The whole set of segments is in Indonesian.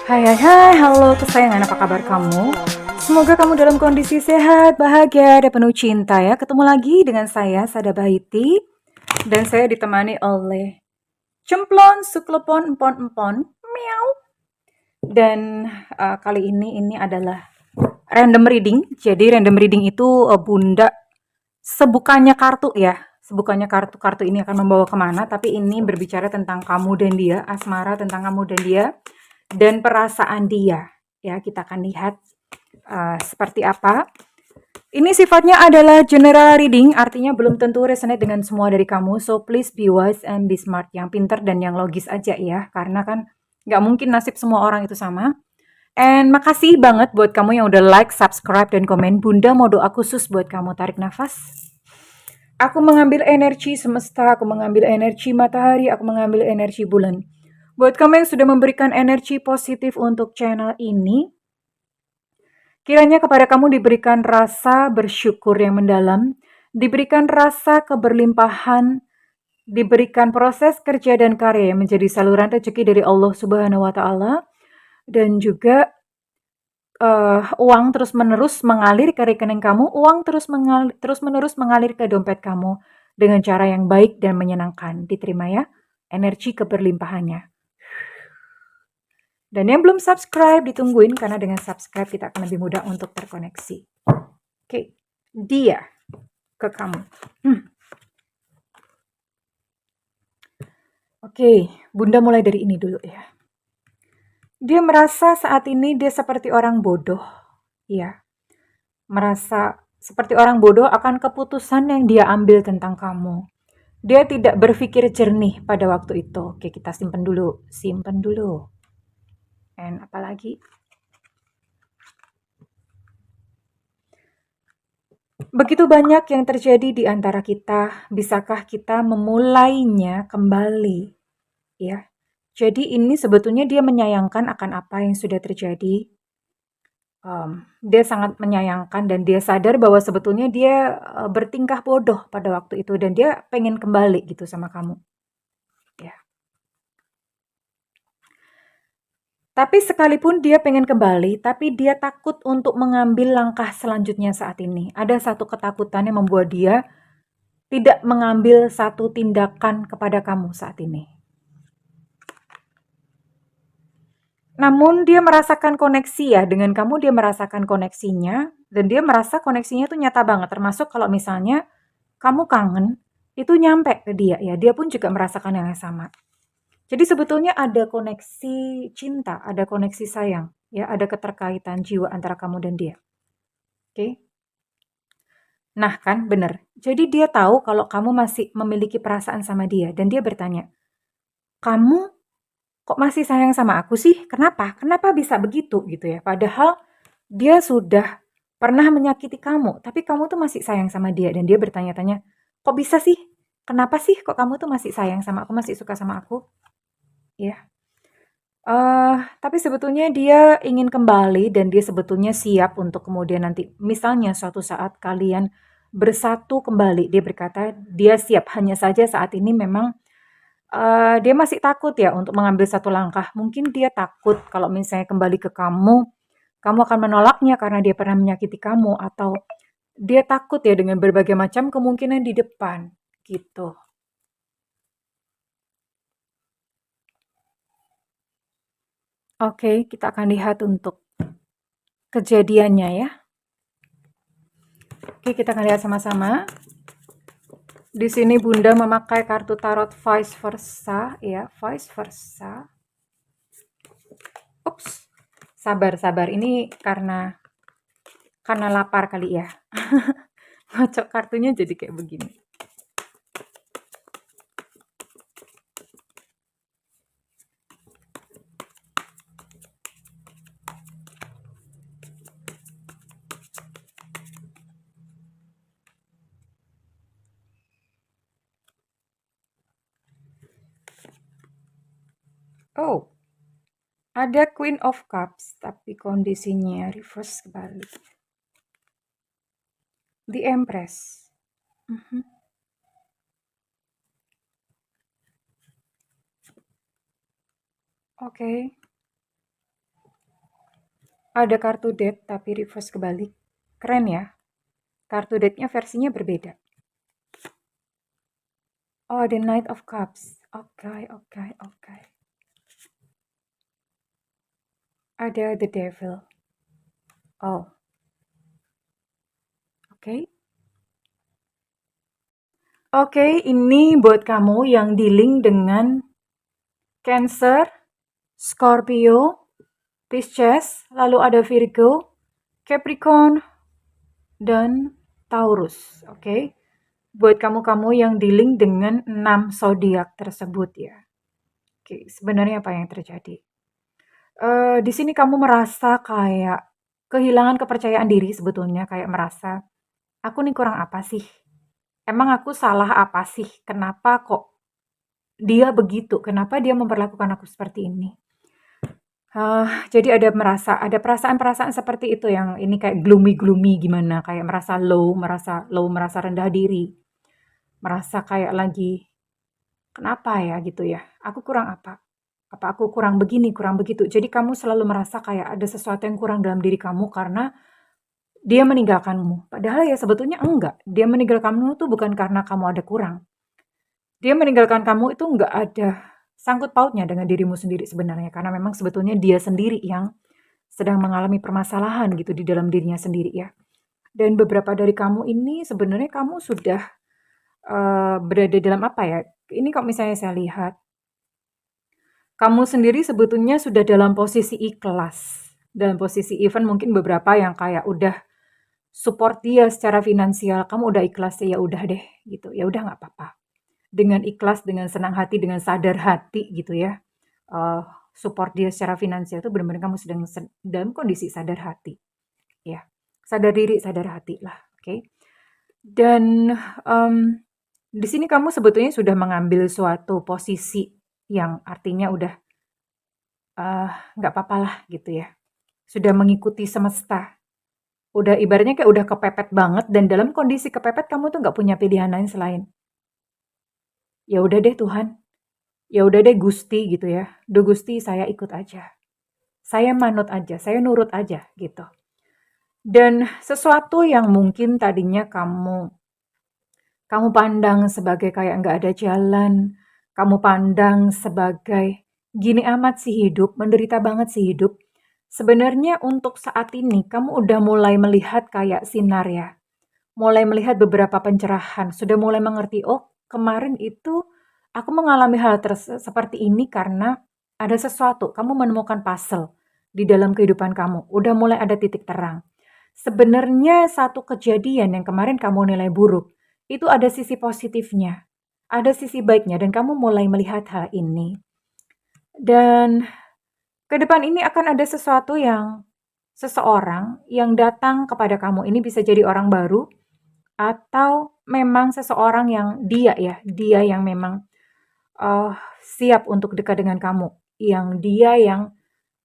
Hai, halo kesayangan, apa kabar kamu? Semoga kamu dalam kondisi sehat, bahagia, dan penuh cinta ya. Ketemu lagi dengan saya, Sada Bahiti, dan saya ditemani oleh Cemplon, Suklepon, Empon-Empon, Meow. Dan kali ini adalah random reading. Jadi random reading itu Bunda sebukannya kartu ya. Sebukannya kartu-kartu ini akan membawa kemana, tapi ini berbicara tentang kamu dan dia, asmara tentang kamu dan dia, dan perasaan dia. Ya, kita akan lihat seperti apa. Ini sifatnya adalah general reading, artinya belum tentu resonate dengan semua dari kamu. So please be wise and be smart, yang pinter dan yang logis aja ya, karena kan nggak mungkin nasib semua orang itu sama. And makasih banget buat kamu yang udah like, subscribe, dan komen. Bunda mau doa khusus buat kamu. Tarik nafas. Aku mengambil energi semesta, aku mengambil energi matahari, aku mengambil energi bulan. Buat kamu yang sudah memberikan energi positif untuk channel ini, kiranya kepada kamu diberikan rasa bersyukur yang mendalam, diberikan rasa keberlimpahan, diberikan proses kerja dan karya yang menjadi saluran rezeki dari Allah Subhanahu wa Ta'ala, dan juga uang terus-menerus mengalir ke rekening kamu, uang terus-menerus mengalir ke dompet kamu dengan cara yang baik dan menyenangkan. Diterima ya, energi keberlimpahannya. Dan yang belum subscribe, ditungguin karena dengan subscribe kita akan lebih mudah untuk terkoneksi. Oke, dia ke kamu. Oke, Bunda mulai dari ini dulu ya. Dia merasa saat ini dia seperti orang bodoh. Ya, merasa seperti orang bodoh akan keputusan yang dia ambil tentang kamu. Dia tidak berpikir jernih pada waktu itu. Oke, kita simpen dulu. Simpen dulu. And apalagi? Begitu banyak yang terjadi di antara kita. Bisakah kita memulainya kembali? Ya. Jadi ini sebetulnya dia menyayangkan akan apa yang sudah terjadi. Dia sangat menyayangkan dan dia sadar bahwa sebetulnya dia bertingkah bodoh pada waktu itu dan dia pengen kembali gitu sama kamu. Ya. Tapi sekalipun dia pengen kembali, tapi dia takut untuk mengambil langkah selanjutnya saat ini. Ada satu ketakutan yang membuat dia tidak mengambil satu tindakan kepada kamu saat ini. Namun dia merasakan koneksi ya, dengan kamu dia merasakan koneksinya, dan dia merasa koneksinya itu nyata banget, termasuk kalau misalnya kamu kangen, itu nyampe ke dia ya, dia pun juga merasakan yang sama. Jadi sebetulnya ada koneksi cinta, ada koneksi sayang, ya, ada keterkaitan jiwa antara kamu dan dia. Oke? Nah kan, bener. Jadi dia tahu kalau kamu masih memiliki perasaan sama dia, dan dia bertanya, kamu kok masih sayang sama aku sih? Kenapa? Kenapa bisa begitu gitu ya? Padahal dia sudah pernah menyakiti kamu, tapi kamu tuh masih sayang sama dia dan dia bertanya-tanya, kok bisa sih? Kenapa sih kok kamu tuh masih sayang sama aku, masih suka sama aku? Ya. Tapi sebetulnya dia ingin kembali dan dia sebetulnya siap untuk kemudian nanti misalnya suatu saat kalian bersatu kembali. Dia berkata dia siap, hanya saja saat ini memang dia masih takut ya untuk mengambil satu langkah. Mungkin dia takut kalau misalnya kembali ke kamu, kamu akan menolaknya karena dia pernah menyakiti kamu, atau dia takut ya dengan berbagai macam kemungkinan di depan, gitu. Oke, kita akan lihat untuk kejadiannya ya. Oke, kita akan lihat sama-sama. Di sini Bunda memakai kartu tarot vice versa ya, vice versa. Ups. Sabar. Ini karena lapar kali ya. Ngocok kartunya jadi kayak begini. Oh, ada Queen of Cups, tapi kondisinya reverse kebalik. The Empress. Oke. Ada kartu death tapi reverse kebalik. Keren ya. Kartu death-nya versinya berbeda. Oh, the Knight of Cups. Oke, oke, oke. Ada the Devil. Oh, oke. Oke, ini buat kamu yang dealing dengan Cancer, Scorpio, Pisces, lalu ada Virgo, Capricorn, dan Taurus. Oke. Buat kamu-kamu yang dealing dengan 6 zodiak tersebut ya. Oke, sebenarnya apa yang terjadi? Di sini kamu merasa kayak kehilangan kepercayaan diri sebetulnya, kayak merasa, "Aku nih kurang apa sih? Emang aku salah apa sih? Kenapa kok dia begitu? Kenapa dia memperlakukan aku seperti ini?" Jadi ada perasaan-perasaan seperti itu yang ini kayak gloomy-gloomy gimana, kayak merasa low, merasa rendah diri, merasa kayak lagi, "Kenapa ya?" Gitu ya, "Aku kurang apa? Apa aku kurang begini, kurang begitu?" Jadi kamu selalu merasa kayak ada sesuatu yang kurang dalam diri kamu karena dia meninggalkanmu. Padahal ya sebetulnya enggak, dia meninggalkanmu tuh bukan karena kamu ada kurang. Dia meninggalkan kamu itu enggak ada sangkut pautnya dengan dirimu sendiri sebenarnya, karena memang sebetulnya dia sendiri yang sedang mengalami permasalahan gitu di dalam dirinya sendiri ya. Dan beberapa dari kamu ini sebenarnya kamu sudah, berada dalam apa ya, ini kalau misalnya saya lihat, kamu sendiri sebetulnya sudah dalam posisi ikhlas, dalam posisi even mungkin beberapa yang kayak udah support dia secara finansial, kamu udah ikhlas, ya udah deh gitu, ya udah nggak apa-apa. Dengan ikhlas, dengan senang hati, dengan sadar hati gitu ya, eee, support dia secara finansial itu benar-benar kamu sedang dalam kondisi sadar hati, ya. Sadar diri, sadar hati lah, oke. Dan, di sini kamu sebetulnya sudah mengambil suatu posisi yang artinya udah, nggak papalah gitu ya, sudah mengikuti semesta. Udah ibaratnya kayak udah kepepet banget dan dalam kondisi kepepet kamu tuh nggak punya pilihan lain selain, "Ya udah deh Tuhan, ya udah deh Gusti," gitu ya. "Duh Gusti saya ikut aja, saya manut aja, saya nurut aja," gitu. Dan sesuatu yang mungkin tadinya kamu pandang sebagai kayak nggak ada jalan, kamu pandang sebagai, "Gini amat sih hidup, menderita banget sih hidup." Sebenarnya untuk saat ini kamu udah mulai melihat kayak sinar ya. Mulai melihat beberapa pencerahan, sudah mulai mengerti, "Oh, kemarin itu aku mengalami hal seperti ini karena ada sesuatu." Kamu menemukan puzzle di dalam kehidupan kamu, udah mulai ada titik terang. Sebenarnya satu kejadian yang kemarin kamu nilai buruk, itu ada sisi positifnya, ada sisi baiknya dan kamu mulai melihat hal ini. Dan ke depan ini akan ada seseorang yang datang kepada kamu, ini bisa jadi orang baru atau memang seseorang yang dia yang memang, siap untuk dekat dengan kamu, yang dia yang,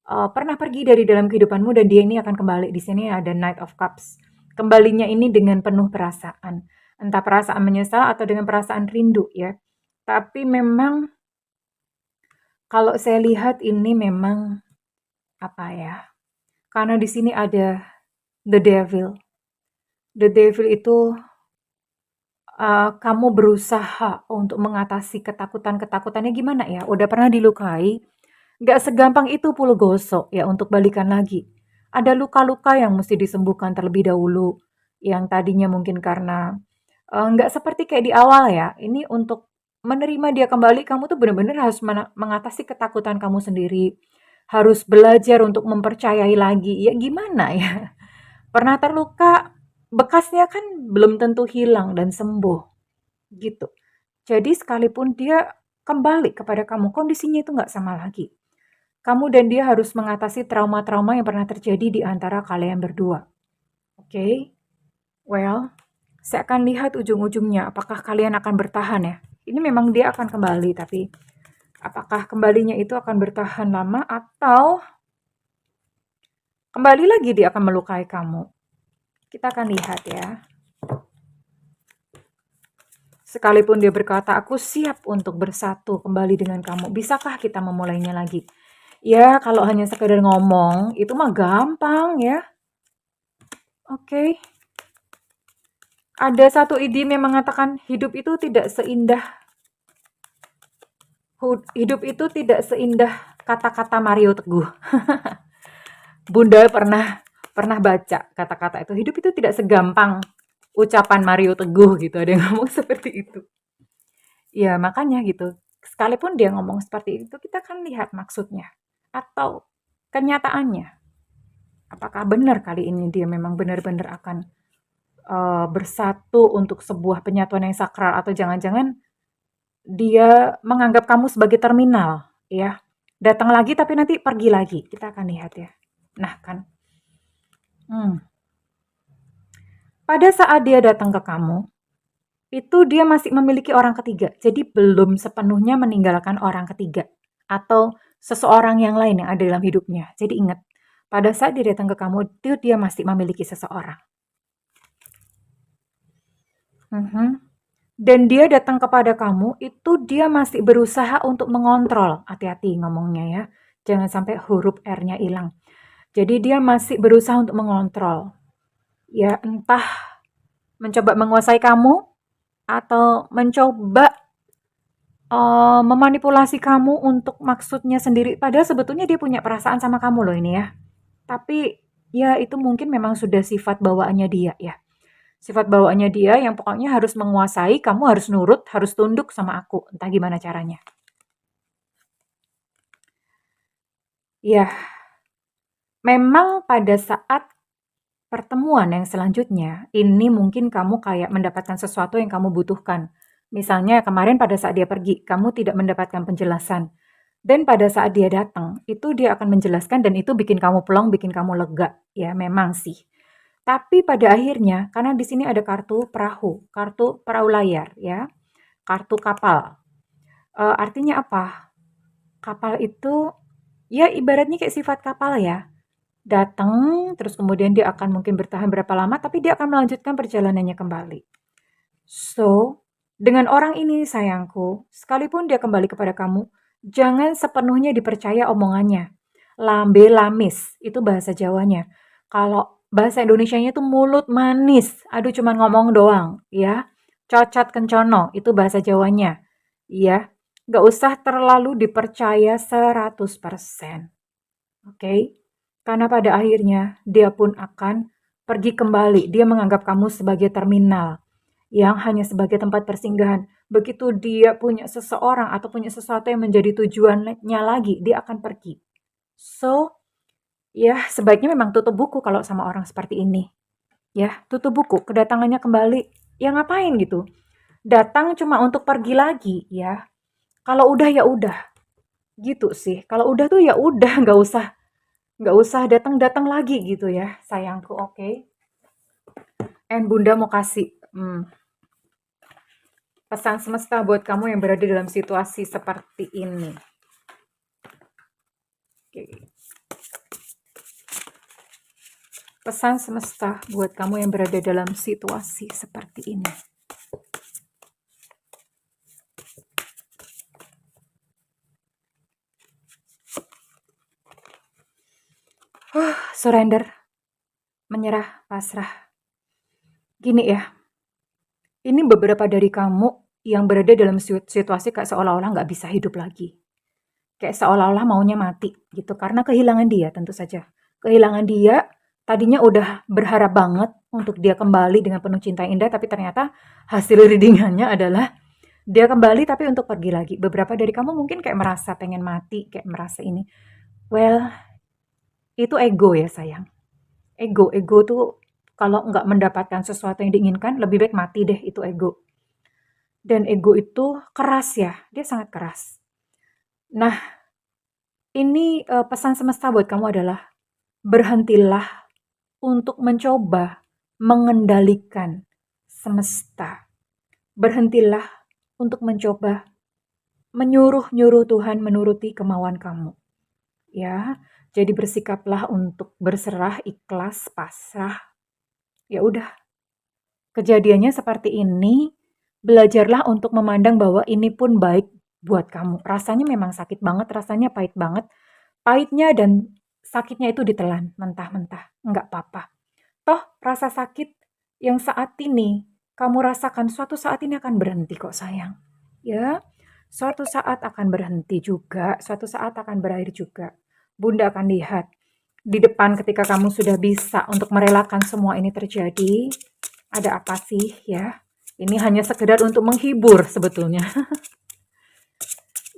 pernah pergi dari dalam kehidupanmu dan dia ini akan kembali. Di sini ada Knight of Cups. Kembalinya ini dengan penuh perasaan, entah perasaan menyesal atau dengan perasaan rindu ya. Tapi memang kalau saya lihat ini memang, apa ya, karena di sini ada the devil. The devil itu kamu berusaha untuk mengatasi ketakutan-ketakutannya gimana ya, udah pernah dilukai, nggak segampang itu puluh gosok ya untuk balikan lagi. Ada luka-luka yang mesti disembuhkan terlebih dahulu, yang tadinya mungkin karena, nggak seperti kayak di awal ya, ini untuk menerima dia kembali kamu tuh bener-bener harus mengatasi ketakutan kamu sendiri, harus belajar untuk mempercayai lagi, ya gimana ya, pernah terluka, bekasnya kan belum tentu hilang dan sembuh. Gitu. Jadi sekalipun dia kembali kepada kamu, kondisinya itu nggak sama lagi. Kamu dan dia harus mengatasi trauma-trauma yang pernah terjadi di antara kalian berdua. Oke? Well, saya akan lihat ujung-ujungnya apakah kalian akan bertahan ya. Ini memang dia akan kembali, tapi apakah kembalinya itu akan bertahan lama atau kembali lagi dia akan melukai kamu. Kita akan lihat ya. Sekalipun dia berkata, "Aku siap untuk bersatu kembali dengan kamu." Bisakah kita memulainya lagi? Ya, kalau hanya sekedar ngomong, itu mah gampang ya. Oke. Ada satu idiom yang mengatakan hidup itu tidak seindah kata-kata Mario Teguh. Bunda pernah baca kata-kata itu. Hidup itu tidak segampang ucapan Mario Teguh gitu. Ada yang ngomong seperti itu. Ya, makanya gitu. Sekalipun dia ngomong seperti itu, kita kan lihat maksudnya atau kenyataannya. Apakah benar kali ini dia memang benar-benar akan bersatu untuk sebuah penyatuan yang sakral, atau jangan-jangan dia menganggap kamu sebagai terminal, ya. Datang lagi tapi nanti pergi lagi. Kita akan lihat ya. Nah, kan. Pada saat dia datang ke kamu, itu dia masih memiliki orang ketiga. Jadi belum sepenuhnya meninggalkan orang ketiga atau seseorang yang lain yang ada dalam hidupnya. Jadi ingat, pada saat dia datang ke kamu, itu dia masih memiliki seseorang. Dan dia datang kepada kamu, itu dia masih berusaha untuk mengontrol. Hati-hati ngomongnya ya. Jangan sampai huruf R-nya hilang. Jadi dia masih berusaha untuk mengontrol. Ya, entah mencoba menguasai kamu atau mencoba memanipulasi kamu untuk maksudnya sendiri. Padahal sebetulnya dia punya perasaan sama kamu loh ini ya. Tapi ya itu mungkin memang sudah sifat bawaannya dia ya. Sifat bawaannya dia yang pokoknya harus menguasai, kamu harus nurut, harus tunduk sama aku. Entah gimana caranya. Ya, memang pada saat pertemuan yang selanjutnya, ini mungkin kamu kayak mendapatkan sesuatu yang kamu butuhkan. Misalnya kemarin pada saat dia pergi, kamu tidak mendapatkan penjelasan. Dan pada saat dia datang, itu dia akan menjelaskan dan itu bikin kamu plong, bikin kamu lega. Ya, memang sih. Tapi pada akhirnya, karena di sini ada kartu perahu layar ya, kartu kapal. Artinya apa? Kapal itu ya ibaratnya kayak sifat kapal ya. Datang, terus kemudian dia akan mungkin bertahan berapa lama, tapi dia akan melanjutkan perjalanannya kembali. So, dengan orang ini sayangku, sekalipun dia kembali kepada kamu, jangan sepenuhnya dipercaya omongannya. Lambe lamis, itu bahasa Jawanya. Kalau bahasa Indonesianya itu mulut manis, aduh cuman ngomong doang, ya. Cocot kencono, itu bahasa Jawanya. Ya, nggak usah terlalu dipercaya 100%. Oke? Karena pada akhirnya dia pun akan pergi kembali. Dia menganggap kamu sebagai terminal yang hanya sebagai tempat persinggahan. Begitu dia punya seseorang atau punya sesuatu yang menjadi tujuannya lagi, dia akan pergi. So, ya sebaiknya memang tutup buku kalau sama orang seperti ini. Ya, tutup buku. Kedatangannya kembali, ya ngapain gitu? Datang cuma untuk pergi lagi, ya. Kalau udah ya udah. Gitu sih. Kalau udah tuh ya udah, nggak usah datang-datang lagi gitu ya, sayangku. Oke. And Bunda mau kasih pesan semesta buat kamu yang berada dalam situasi seperti ini. Oke. Pesan semesta buat kamu yang berada dalam situasi seperti ini. Surrender. Menyerah, pasrah. Gini ya, ini beberapa dari kamu yang berada dalam situasi kayak seolah-olah nggak bisa hidup lagi. Kayak seolah-olah maunya mati gitu, karena kehilangan dia tentu saja. Kehilangan dia, tadinya udah berharap banget untuk dia kembali dengan penuh cinta yang indah, tapi ternyata hasil readingannya adalah dia kembali tapi untuk pergi lagi. Beberapa dari kamu mungkin kayak merasa pengen mati, kayak merasa ini. Well, itu ego ya sayang. Ego tuh kalau nggak mendapatkan sesuatu yang diinginkan, lebih baik mati deh, itu ego. Dan ego itu keras ya, dia sangat keras. Nah, ini pesan semesta buat kamu adalah berhentilah untuk mencoba mengendalikan semesta. Berhentilah untuk mencoba menyuruh-nyuruh Tuhan menuruti kemauan kamu. Ya, jadi bersikaplah untuk berserah, ikhlas, pasrah. Ya udah. Kejadiannya seperti ini, belajarlah untuk memandang bahwa ini pun baik buat kamu. Rasanya memang sakit banget, rasanya pahit banget, Pahitnya dan sakitnya itu ditelan mentah-mentah, nggak apa-apa. Toh rasa sakit yang saat ini kamu rasakan suatu saat ini akan berhenti kok sayang. Ya, suatu saat akan berhenti juga, suatu saat akan berakhir juga. Bunda akan lihat di depan ketika kamu sudah bisa untuk merelakan semua ini terjadi. Ada apa sih ya? Ini hanya sekedar untuk menghibur sebetulnya.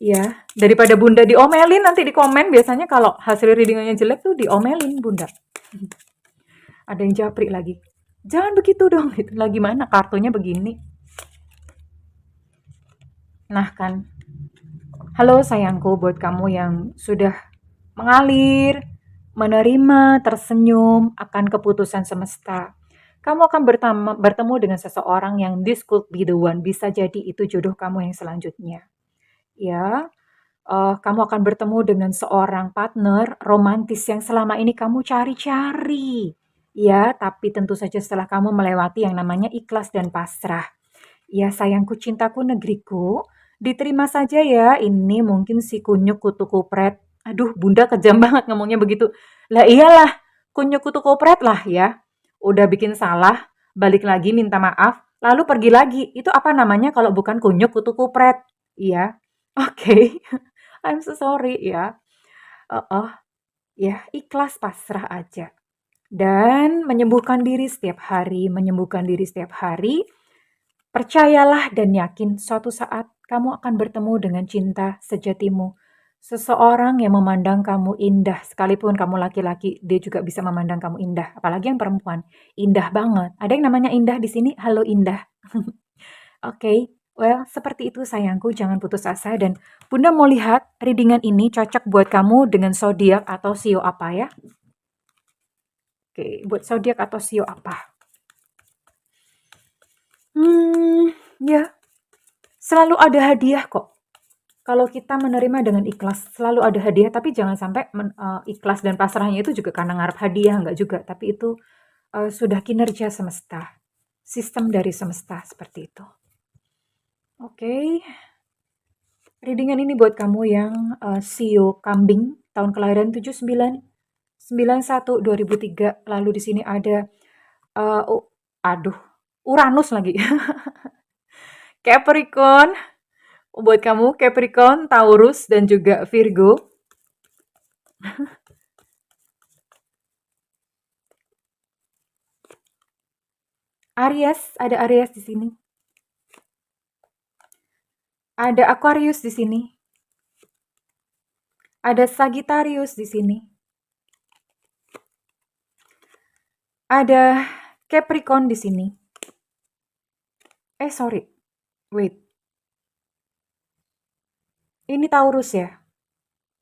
Ya, daripada Bunda diomelin nanti di komen, biasanya kalau hasil readingannya jelek tuh diomelin Bunda. Ada yang japri lagi. Jangan begitu dong, gitu. Lagi mana kartunya begini. Nah kan, halo sayangku buat kamu yang sudah mengalir, menerima, tersenyum akan keputusan semesta. Kamu akan bertemu dengan seseorang yang this could be the one. Bisa jadi itu jodoh kamu yang selanjutnya. Ya, kamu akan bertemu dengan seorang partner romantis yang selama ini kamu cari-cari. Ya, tapi tentu saja setelah kamu melewati yang namanya ikhlas dan pasrah. Ya sayangku, cintaku, negeriku, diterima saja ya. Ini mungkin si kunyuk kutu kupret. Aduh, Bunda kejam banget ngomongnya begitu. Lah iyalah, kunyuk kutu kupret lah ya. Udah bikin salah, balik lagi minta maaf, lalu pergi lagi. Itu apa namanya kalau bukan kunyuk kutu kupret? Iya. Oke. I'm so sorry ya. Heeh. Ya, ikhlas pasrah aja. Dan menyembuhkan diri setiap hari, menyembuhkan diri setiap hari. Percayalah dan yakin suatu saat kamu akan bertemu dengan cinta sejatimu. Seseorang yang memandang kamu indah, sekalipun kamu laki-laki, dia juga bisa memandang kamu indah. Apalagi yang perempuan, indah banget. Ada yang namanya indah di sini, halo indah. Oke, well seperti itu sayangku, jangan putus asa. Dan Bunda mau lihat readingan ini cocok buat kamu dengan zodiak atau sio apa ya? Oke, buat zodiak atau sio apa? Ya, selalu ada hadiah kok. Kalau kita menerima dengan ikhlas, selalu ada hadiah, tapi jangan sampai ikhlas dan pasrahnya itu juga karena ngarep hadiah, enggak juga. Tapi itu sudah kinerja semesta, sistem dari semesta seperti itu. Oke, readingan ini buat kamu yang sio kambing, tahun kelahiran 7991-2003. Lalu di sini ada, Uranus lagi. Capricorn, buat kamu Capricorn, Taurus, dan juga Virgo. Aries, ada Aries di sini. Ada Aquarius di sini. Ada Sagittarius di sini. Ada Capricorn di sini. Sorry. Wait. Ini Taurus ya?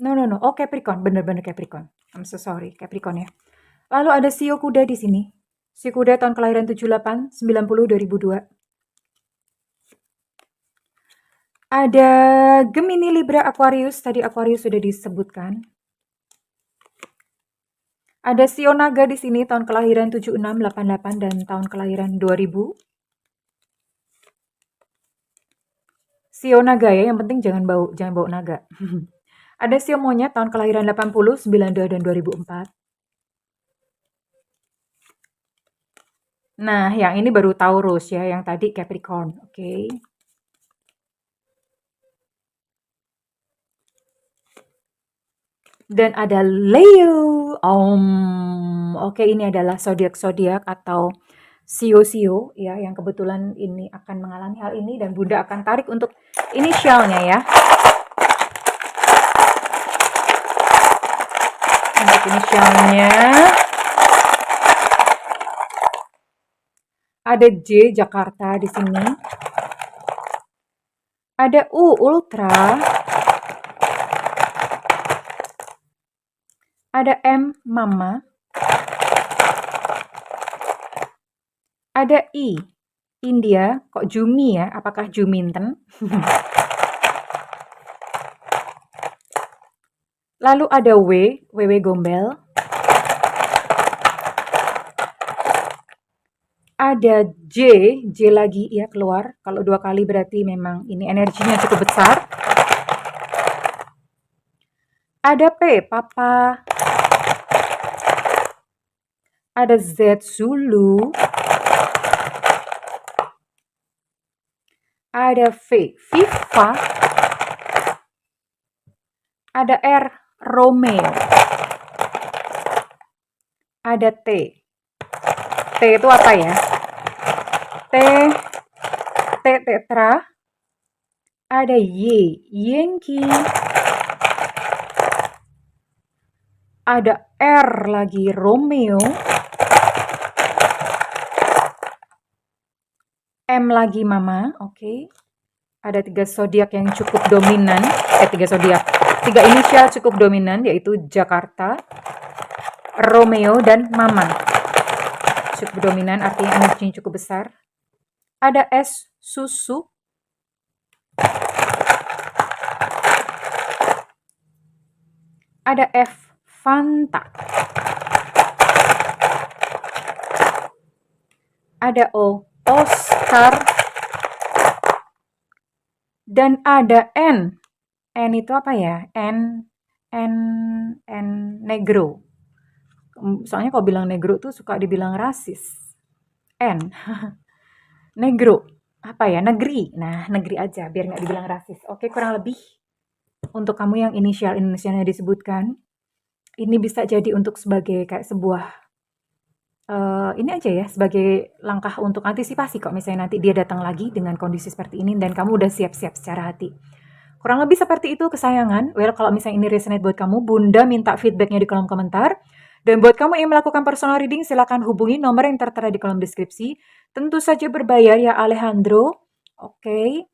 No. Oh, Capricorn. Bener-bener Capricorn. I'm so sorry. Capricorn ya. Lalu ada Sio Kuda di sini. Sio Kuda tahun kelahiran 78, 90, 2002. Ada Gemini, Libra, Aquarius. Tadi Aquarius sudah disebutkan. Ada Sio Naga di sini tahun kelahiran 76, 88, dan tahun kelahiran 2000. Sio Naga ya, yang penting jangan bau naga. Ada Sio Monyet tahun kelahiran 80, 92, dan 2004. Nah, yang ini baru Taurus ya, yang tadi Capricorn. Oke. Dan ada Leo. Oke, ini adalah zodiak-zodiak atau sio-sio ya, yang kebetulan ini akan mengalami hal ini, dan Bunda akan tarik untuk inisialnya ya. Untuk inisialnya ada J, Jakarta di sini. Ada U, Ultra. Ada M, Mama. Ada I, India. Kok Jumi ya? Apakah Juminten? Lalu ada W, WW Gombel. Ada J lagi ya keluar. Kalau 2 kali berarti memang ini energinya cukup besar. Ada P, Papa. Ada Z, Zulu. Ada V, Viva. Ada R, Romeo. Ada T. T itu apa ya? T, tetra. Ada Y, Yankee. Ada R lagi, Romeo. M lagi, Mama. Oke. Ada 3 zodiak yang cukup dominan. 3 zodiak. 3 inisial cukup dominan, yaitu Jakarta, Romeo, dan Mama. Cukup dominan artinya energinya cukup besar. Ada S, Susu. Ada F, Fanta. Ada O, Oscar. Dan ada N. N itu apa ya? N negro. Soalnya kalau bilang negro tuh suka dibilang rasis. N. Negro. Apa ya? Negeri. Nah, negeri aja biar nggak dibilang rasis. Oke, kurang lebih untuk kamu yang inisialnya disebutkan, ini bisa jadi untuk sebagai kayak sebuah ini aja ya, sebagai langkah untuk antisipasi kok misalnya nanti dia datang lagi dengan kondisi seperti ini dan kamu udah siap-siap secara hati. Kurang lebih seperti itu kesayangan. Well, kalau misalnya ini resonate buat kamu, Bunda minta feedbacknya di kolom komentar. Dan buat kamu yang melakukan personal reading, silakan hubungi nomor yang tertera di kolom deskripsi. Tentu saja berbayar ya Alejandro. Oke.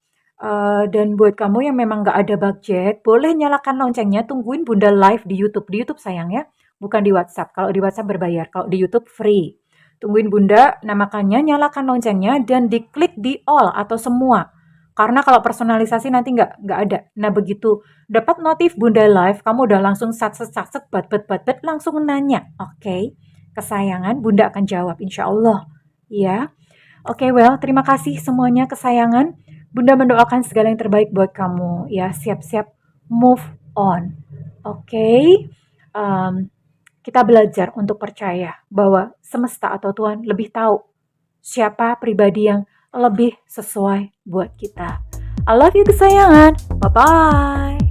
Dan buat kamu yang memang nggak ada budget, boleh nyalakan loncengnya, tungguin Bunda live di YouTube. Di YouTube sayang ya, bukan di WhatsApp. Kalau di WhatsApp berbayar, kalau di YouTube free. Tungguin Bunda, namakannya, nyalakan loncengnya, dan diklik di all atau semua. Karena kalau personalisasi nanti nggak ada. Nah begitu dapat notif Bunda live, kamu udah langsung satset bat langsung nanya. Oke, kesayangan Bunda akan jawab insya Allah. Ya, oke, well terima kasih semuanya kesayangan. Bunda mendoakan segala yang terbaik buat kamu. Ya, siap-siap move on. Oke, kita belajar untuk percaya bahwa semesta atau Tuhan lebih tahu siapa pribadi yang lebih sesuai buat kita. I love you kesayangan. Bye-bye.